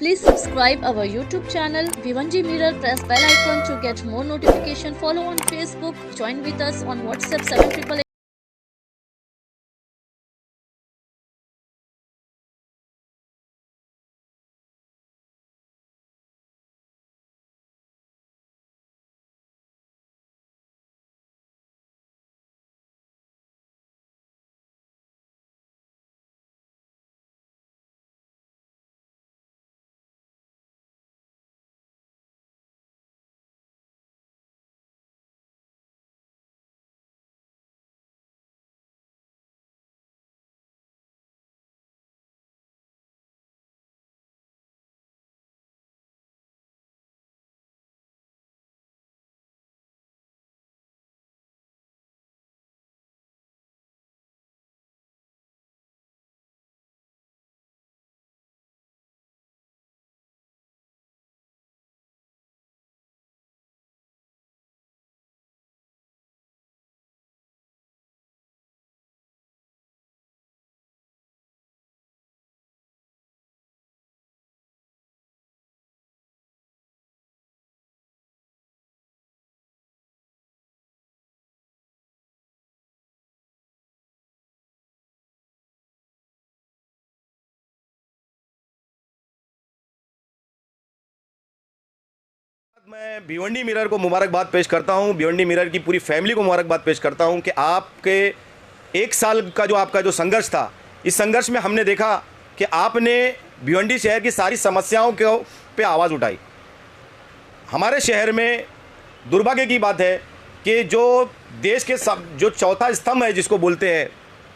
Please subscribe our YouTube channel Bhiwanji Mirror. Press bell icon to get more notification. Follow on Facebook. Join with us on WhatsApp 7888. मैं Bhiwandi mirror को मुबारकबाद पेश करता हूं, Bhiwandi mirror की पूरी फैमिली को मुबारकबाद पेश करता हूं कि आपके 1 साल का जो आपका जो संघर्ष था, इस संघर्ष में हमने देखा कि आपने भिवंडी शहर की सारी समस्याओं के पे आवाज़ उठाई। हमारे शहर में दुर्भाग्य की बात है कि जो देश के जो चौथा स्तंभ है जिसको बोलते हैं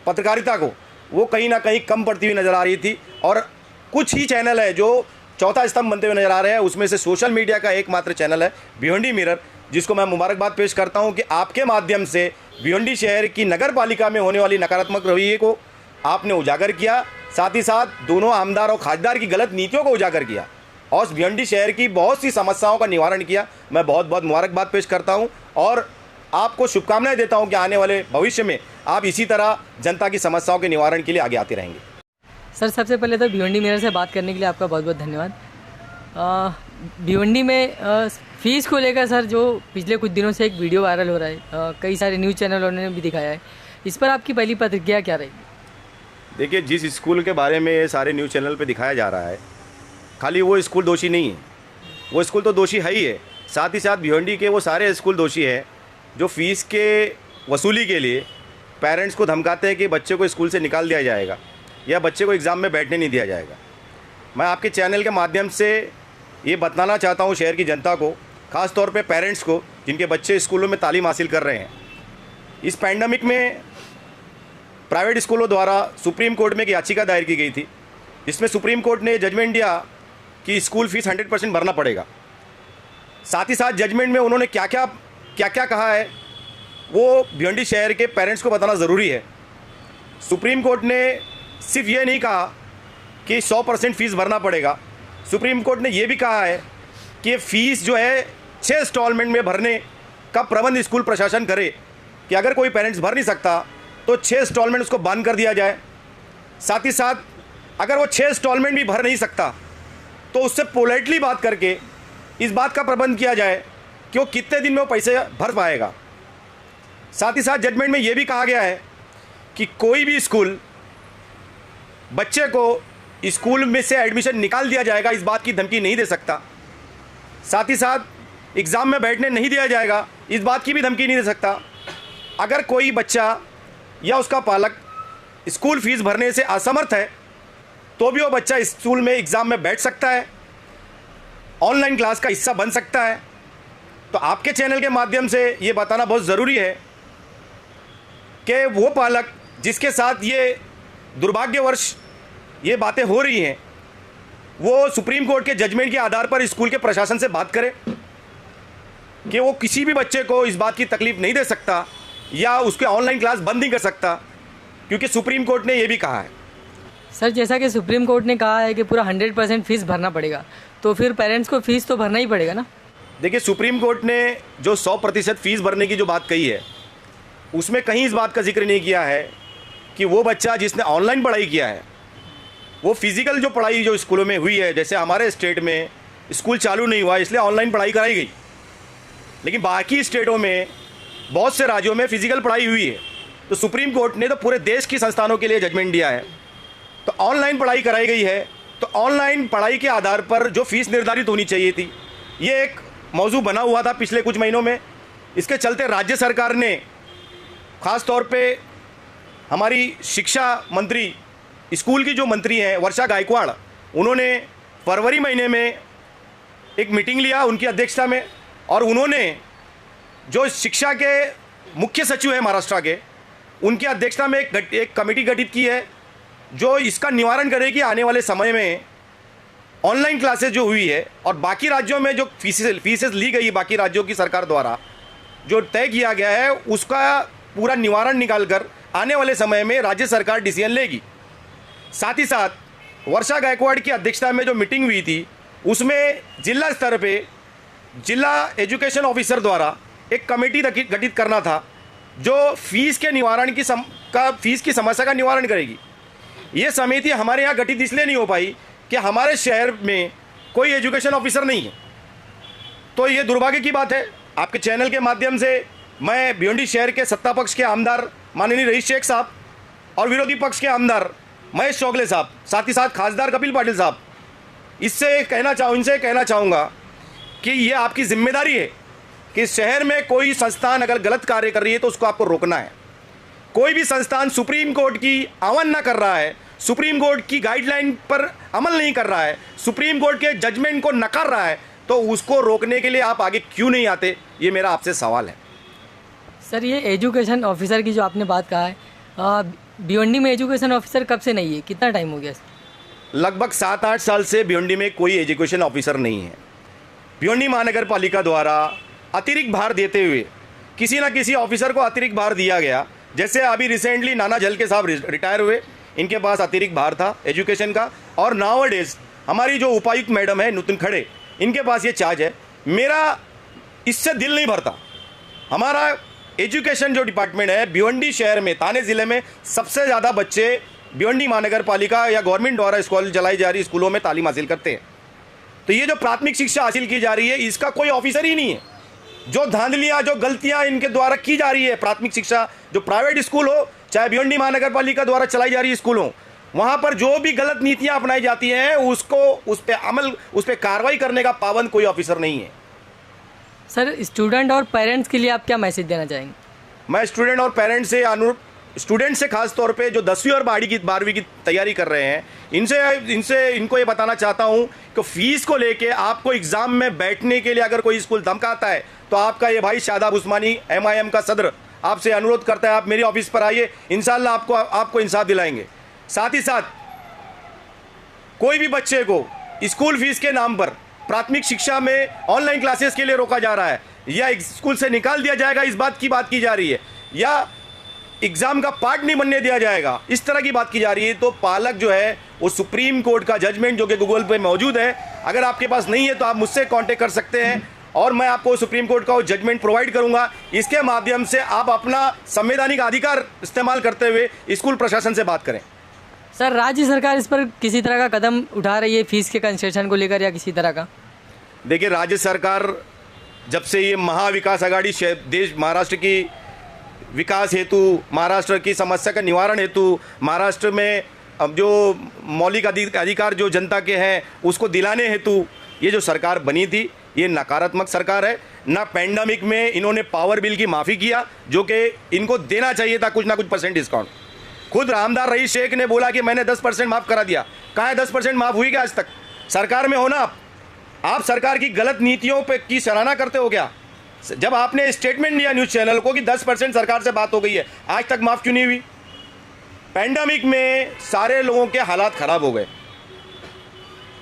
पत्रकारिता को, वो कहीं ना कहीं कम पड़ती हुई नज़र आ रही थी और कुछ ही चैनल है जो चौथा स्तंभ बनते हुए नजर आ रहे हैं। उसमें से सोशल मीडिया का एकमात्र चैनल है भिवंडी मिरर, जिसको मैं मुबारकबाद पेश करता हूं कि आपके माध्यम से भिवंडी शहर की नगर पालिका में होने वाली नकारात्मक रवैये को आपने उजागर किया, साथ ही साथ दोनों आमदार और खासदार की गलत नीतियों को उजागर किया और भिवंडी शहर की बहुत सी समस्याओं का निवारण किया। मैं बहुत बहुत मुबारकबाद पेश करता हूँ और आपको शुभकामनाएं देता हूँ कि आने वाले भविष्य में आप इसी तरह जनता की समस्याओं के निवारण के लिए आगे आते रहेंगे। सर, सबसे पहले तो भिवंडी मिरर से बात करने के लिए आपका बहुत बहुत धन्यवाद। भिवंडी में फ़ीस को लेकर सर जो पिछले कुछ दिनों से एक वीडियो वायरल हो रहा है, कई सारे न्यूज़ चैनलों ने भी दिखाया है, इस पर आपकी पहली प्रतिक्रिया क्या रहेगी? देखिए, जिस स्कूल के बारे में ये सारे न्यूज़ चैनल पे दिखाया जा रहा है, खाली वो स्कूल दोषी नहीं है, वो स्कूल तो दोषी है ही है, साथ ही साथ भिवंडी के वो सारे स्कूल दोषी हैं जो फ़ीस के वसूली के लिए पेरेंट्स को धमकाते हैं कि बच्चे को स्कूल से निकाल दिया जाएगा या बच्चे को एग्ज़ाम में बैठने नहीं दिया जाएगा। मैं आपके चैनल के माध्यम से ये बताना चाहता हूँ शहर की जनता को, ख़ास तौर पे पेरेंट्स को जिनके बच्चे स्कूलों में तालीम हासिल कर रहे हैं। इस पैंडमिक में प्राइवेट स्कूलों द्वारा सुप्रीम कोर्ट में एक याचिका दायर की गई थी, जिसमें सुप्रीम कोर्ट ने जजमेंट दिया कि स्कूल फ़ीस 100% भरना पड़ेगा। साथ ही साथ जजमेंट में उन्होंने क्या क्या कहा है वो भिवंडी शहर के पेरेंट्स को बताना ज़रूरी है। सुप्रीम कोर्ट ने सिर्फ ये नहीं कहा कि 100% फ़ीस भरना पड़ेगा, सुप्रीम कोर्ट ने ये भी कहा है कि फ़ीस जो है 6 इंस्टॉलमेंट में भरने का प्रबंध स्कूल प्रशासन करे, कि अगर कोई पेरेंट्स भर नहीं सकता तो 6 इंस्टॉलमेंट उसको बंद कर दिया जाए। साथ ही साथ अगर वो 6 इंस्टॉलमेंट भी भर नहीं सकता तो उससे पोलाइटली बात करके इस बात का प्रबंध किया जाए कि वो कितने दिन में वो पैसे भर पाएगा। साथ ही साथ जजमेंट में ये भी कहा गया है कि कोई भी स्कूल बच्चे को स्कूल में से एडमिशन निकाल दिया जाएगा, इस बात की धमकी नहीं दे सकता। साथ ही साथ एग्ज़ाम में बैठने नहीं दिया जाएगा, इस बात की भी धमकी नहीं दे सकता। अगर कोई बच्चा या उसका पालक स्कूल फ़ीस भरने से असमर्थ है तो भी वो बच्चा स्कूल में एग्ज़ाम में बैठ सकता है, ऑनलाइन क्लास का हिस्सा बन सकता है। तो आपके चैनल के माध्यम से ये बताना बहुत ज़रूरी है कि वो पालक जिसके साथ ये दुर्भाग्यवश ये बातें हो रही हैं, वो सुप्रीम कोर्ट के जजमेंट के आधार पर स्कूल के प्रशासन से बात करे कि वो किसी भी बच्चे को इस बात की तकलीफ़ नहीं दे सकता या उसके ऑनलाइन क्लास बंद नहीं कर सकता, क्योंकि सुप्रीम कोर्ट ने ये भी कहा है। सर, जैसा कि सुप्रीम कोर्ट ने कहा है कि पूरा 100% फ़ीस भरना पड़ेगा, तो फिर पेरेंट्स को फ़ीस तो भरना ही पड़ेगा ना? देखिए, सुप्रीम कोर्ट ने जो 100% फ़ीस भरने की जो बात कही है, उसमें कहीं इस बात का जिक्र नहीं किया है कि वो बच्चा जिसने ऑनलाइन पढ़ाई किया है वो फिज़िकल जो पढ़ाई जो स्कूलों में हुई है, जैसे हमारे स्टेट में स्कूल चालू नहीं हुआ इसलिए ऑनलाइन पढ़ाई कराई गई, लेकिन बाकी स्टेटों में बहुत से राज्यों में फिज़िकल पढ़ाई हुई है। तो सुप्रीम कोर्ट ने तो पूरे देश की संस्थानों के लिए जजमेंट दिया है, तो ऑनलाइन पढ़ाई कराई गई है, तो ऑनलाइन पढ़ाई के आधार पर जो फीस निर्धारित होनी चाहिए थी, ये एक मौजू बना हुआ था पिछले कुछ महीनों में। इसके चलते राज्य सरकार ने ख़ास तौर पे हमारी शिक्षा मंत्री, स्कूल की जो मंत्री हैं वर्षा गायकवाड़, उन्होंने फरवरी महीने में एक मीटिंग लिया उनकी अध्यक्षता में, और उन्होंने जो शिक्षा के मुख्य सचिव हैं महाराष्ट्र के, उनकी अध्यक्षता में एक कमेटी गठित की है जो इसका निवारण करेगी आने वाले समय में ऑनलाइन क्लासेस जो हुई है और बाकी राज्यों में जो फीसेस ली गई बाकी राज्यों की सरकार द्वारा जो तय किया गया है उसका पूरा निवारण निकालकर आने वाले समय में राज्य सरकार डिसीजन लेगी। साथ ही साथ वर्षा गायकवाड़ की अध्यक्षता में जो मीटिंग हुई थी उसमें जिला स्तर पे जिला एजुकेशन ऑफिसर द्वारा एक कमेटी गठित करना था जो फीस के निवारण की फीस की समस्या का निवारण करेगी। ये समिति हमारे यहाँ गठित इसलिए नहीं हो पाई कि हमारे शहर में कोई एजुकेशन ऑफिसर नहीं है, तो ये दुर्भाग्य की बात है। आपके चैनल के माध्यम से मैं भिवंडी शहर के सत्ता पक्ष के आमदार माननीय रईस शेख साहब और विरोधी पक्ष के आमदार महेश चौगले साहब, साथ ही साथ खासदार कपिल पाटिल साहब, इनसे कहना चाहूँगा कि ये आपकी जिम्मेदारी है कि शहर में कोई संस्थान अगर गलत कार्य कर रही है तो उसको आपको रोकना है। कोई भी संस्थान सुप्रीम कोर्ट की आह्वान ना कर रहा है, सुप्रीम कोर्ट की गाइडलाइन पर अमल नहीं कर रहा है, सुप्रीम कोर्ट के जजमेंट को नकार रहा है, तो उसको रोकने के लिए आप आगे क्यों नहीं आते, ये मेरा आपसे सवाल है। सर, ये एजुकेशन ऑफिसर की जो आपने बात कहा है, भिवंडी में एजुकेशन ऑफिसर कब से नहीं है, कितना टाइम हो गया? लगभग 7-8 साल से भिवंडी में कोई एजुकेशन ऑफिसर नहीं है। भिवंडी महानगर पालिका द्वारा अतिरिक्त भार देते हुए किसी न किसी ऑफिसर को अतिरिक्त भार दिया गया। जैसे अभी रिसेंटली नाना झलके साहब रिटायर हुए, इनके पास अतिरिक्त भार था एजुकेशन का, और नाउअडेज हमारी जो उपायुक्त मैडम है नुतन खड़े, इनके पास ये चार्ज है। मेरा इससे दिल नहीं भरता। हमारा एजुकेशन जो डिपार्टमेंट है भिवंडी शहर में, थाने ज़िले में सबसे ज़्यादा बच्चे भिवंडी महानगर पालिका या गवर्नमेंट द्वारा स्कूल चलाई जा रही स्कूलों में तालीम हासिल करते हैं। तो ये जो प्राथमिक शिक्षा हासिल की जा रही है इसका कोई ऑफिसर ही नहीं है। जो धांधलियाँ, जो गलतियाँ इनके द्वारा की जा रही है, प्राथमिक शिक्षा जो प्राइवेट स्कूल हो चाहे भिवंडी महानगर पालिका द्वारा चलाई जा रही स्कूल हो, वहाँ पर जो भी गलत नीतियाँ अपनाई जाती हैं उसको उस पर कार्रवाई करने का पाबंद कोई ऑफिसर नहीं है। सर, स्टूडेंट और पेरेंट्स के लिए आप क्या मैसेज देना चाहेंगे? मैं स्टूडेंट और पेरेंट्स से स्टूडेंट से खास तौर पे जो 10वीं और 12वीं की तैयारी कर रहे हैं, इनको ये बताना चाहता हूँ कि फ़ीस को लेके आपको एग्ज़ाम में बैठने के लिए अगर कोई स्कूल धमकाता है तो आपका ये भाई शादाब उस्मानी MIM का सदर आपसे अनुरोध करता है, आप मेरे ऑफिस पर आइए, इंशाल्लाह आपको इंसाफ दिलाएंगे। साथ ही साथ कोई भी बच्चे को स्कूल फीस के नाम पर प्राथमिक शिक्षा में ऑनलाइन क्लासेस के लिए रोका जा रहा है या स्कूल से निकाल दिया जाएगा, इस बात की बात की जा रही है, या एग्ज़ाम का पार्ट नहीं बनने दिया जाएगा, इस तरह की बात की जा रही है, तो पालक जो है वो सुप्रीम कोर्ट का जजमेंट जो कि गूगल पे मौजूद है, अगर आपके पास नहीं है तो आप मुझसे कांटेक्ट कर सकते हैं और मैं आपको सुप्रीम कोर्ट का वो जजमेंट प्रोवाइड करूंगा। इसके माध्यम से आप अपना संवैधानिक अधिकार इस्तेमाल करते हुए स्कूल प्रशासन से बात करें। सर, राज्य सरकार इस पर किसी तरह का कदम उठा रही है फीस के कंसेशन को लेकर या किसी तरह का? देखिए, राज्य सरकार जब से ये महाविकास आघाड़ी देश महाराष्ट्र की विकास हेतु, महाराष्ट्र की समस्या का निवारण हेतु, महाराष्ट्र में अब जो मौलिक अधिकार जो जनता के हैं उसको दिलाने हेतु ये जो सरकार बनी थी, ये नकारात्मक सरकार है। ना पैंडेमिक में इन्होंने पावर बिल की माफ़ी किया जो कि इनको देना चाहिए था, कुछ ना कुछ % डिस्काउंट। खुद रामदार रईस शेख ने बोला कि मैंने 10% माफ़ करा दिया। कहाँ है 10% माफ़ हुई क्या आज तक? सरकार में हो ना आप सरकार की गलत नीतियों पे की सराहना करते हो क्या? जब आपने स्टेटमेंट दिया न्यूज़ चैनल को कि 10% सरकार से बात हो गई है, आज तक माफ़ क्यों नहीं हुई? पैंडेमिक में सारे लोगों के हालात ख़राब हो गए।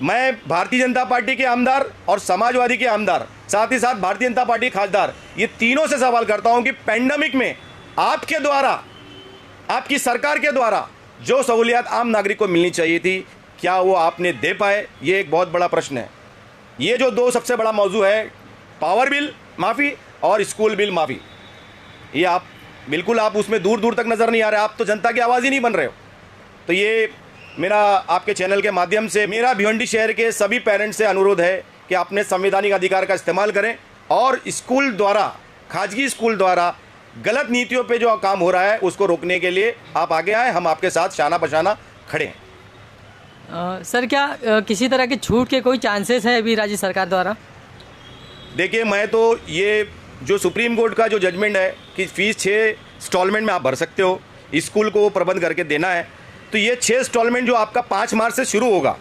मैं भारतीय जनता पार्टी के आमदार और समाजवादी के आमदार, साथ ही साथ भारतीय जनता पार्टी के खासदार, ये तीनों से सवाल करता हूं कि पैंडेमिक में आपके द्वारा, आपकी सरकार के द्वारा जो सहूलियत आम नागरिक को मिलनी चाहिए थी, क्या वो आपने दे पाए? ये एक बहुत बड़ा प्रश्न है। ये जो दो सबसे बड़ा मौजू है, पावर बिल माफ़ी और स्कूल बिल माफ़ी, ये आप बिल्कुल आप उसमें दूर दूर तक नज़र नहीं आ रहे, आप तो जनता की आवाज़ ही नहीं बन रहे हो। तो ये मेरा आपके चैनल के माध्यम से मेरा भिवंडी शहर के सभी पेरेंट्स से अनुरोध है कि अपने संवैधानिक अधिकार का इस्तेमाल करें और स्कूल द्वारा, खाजगी स्कूल द्वारा गलत नीतियों पे जो काम हो रहा है उसको रोकने के लिए आप आगे आए, हम आपके साथ शाना बशाना खड़े हैं। सर क्या किसी तरह के छूट के कोई चांसेस है अभी राज्य सरकार द्वारा? देखिए, मैं तो ये जो सुप्रीम कोर्ट का जो जजमेंट है कि फ़ीस 6 इंस्टॉलमेंट में आप भर सकते हो, स्कूल को प्रबंध करके देना है, तो ये 6 इंस्टॉलमेंट जो आपका 5 मार्च से शुरू होगा,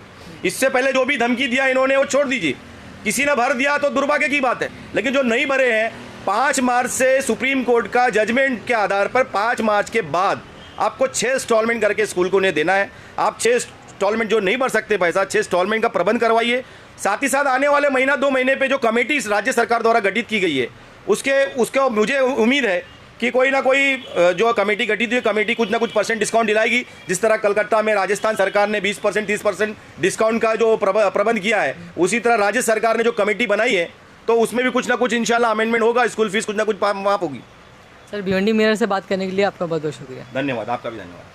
इससे पहले जो भी धमकी दिया इन्होंने वो छोड़ दीजिए। किसी ने भर दिया तो दुर्भाग्य की बात है, लेकिन जो नहीं भरे हैं 5 मार्च से सुप्रीम कोर्ट का जजमेंट के आधार पर 5 मार्च के बाद आपको 6 इंस्टॉलमेंट करके स्कूल को उन्हें देना है। आप 6 इंस्टॉलमेंट जो नहीं भर सकते पैसा, 6 इंस्टॉलमेंट का प्रबंध करवाइए। साथ ही साथ आने वाले महीना 2 महीने पे जो कमेटी राज्य सरकार द्वारा गठित की गई है उसके मुझे उम्मीद है कि कोई ना कोई जो कमेटी गठित हुई कमेटी कुछ ना कुछ परसेंट डिस्काउंट दिलाएगी। जिस तरह कलकत्ता में राजस्थान सरकार ने 20% 30% डिस्काउंट का जो प्रबंध किया है, उसी तरह राज्य सरकार ने जो कमेटी बनाई है तो उसमें भी कुछ ना कुछ इंशाल्लाह अमेंडमेंट होगा, स्कूल फीस कुछ ना कुछ माफ होगी। सर भिवंडी मिरर से बात करने के लिए आपका बहुत बहुत शुक्रिया। धन्यवाद, आपका भी धन्यवाद।